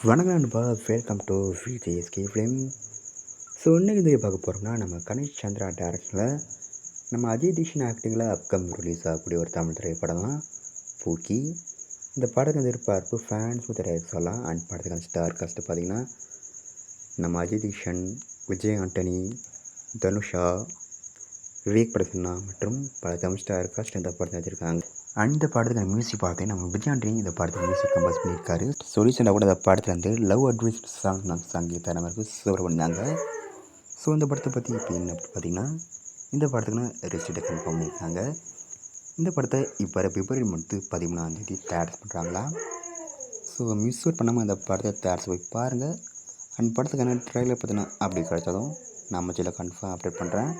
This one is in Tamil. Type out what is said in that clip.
வணக்கம் நண்பா, welcome to VJSK film. So இன்றைக்கி இந்த பார்க்க போகிறோம்னா, நம்ம கணேஷ் சந்திரா டேரக்ஷனில் நம்ம அஜய் தீக்ஷன் ஆக்டிங்கில் அப்கம் ரிலீஸ் ஆகக்கூடிய ஒரு தமிழ் திரைப்படம் தான் பூக்கி. இந்த படத்துக்கு எதிர்பார்ப்பு ஃபேன்ஸ் திரையாக சொல்லலாம். அண்ட் படத்துக்கான ஸ்டார் காஸ்ட்டு பார்த்திங்கன்னா, நம்ம அஜய் தீக்ஷன், விஜய் ஆண்டனி, தனுஷா, விவேக் பிரசன்னா மற்றும் பல தமிழ் ஸ்டார் காஸ்ட் இந்த படத்தை வச்சுருக்காங்க. அண்ட் இந்த படத்துக்கான மியூசிக் பார்த்தேன் நம்ம விஜய் ஆண்டனி இந்த படத்துக்கு மியூசிக் கம்போஸ் பண்ணியிருக்காரு. சொல்யூஷனாக கூட இந்த படத்தில் வந்து லவ் அட்வைஸ் சாங் தர மாதிரி சூப்பர் பண்ணாங்க. ஸோ இந்த படத்தை பற்றி இப்போ என்ன பார்த்திங்கன்னா, இந்த படத்துக்குன்னு ரிலீஸ் கன்ஃபார்ம் பண்ணியிருக்காங்க. இந்த படத்தை இப்போ பிப்ரவரி மந்த்து 13ஆம் தயார் பண்ணுறாங்களா. ஸோ மிஸ் அவுட் பண்ணாமல் அந்த படத்தை தயாரித்து போய் பாருங்கள். அண்ட் படத்துக்கான ட்ரெயிலர் பார்த்தீங்கன்னா அப்படி கிடைச்சதும் நம்ம சேனலில் கன்ஃபார்ம் அப்டேட் பண்ணுறேன்.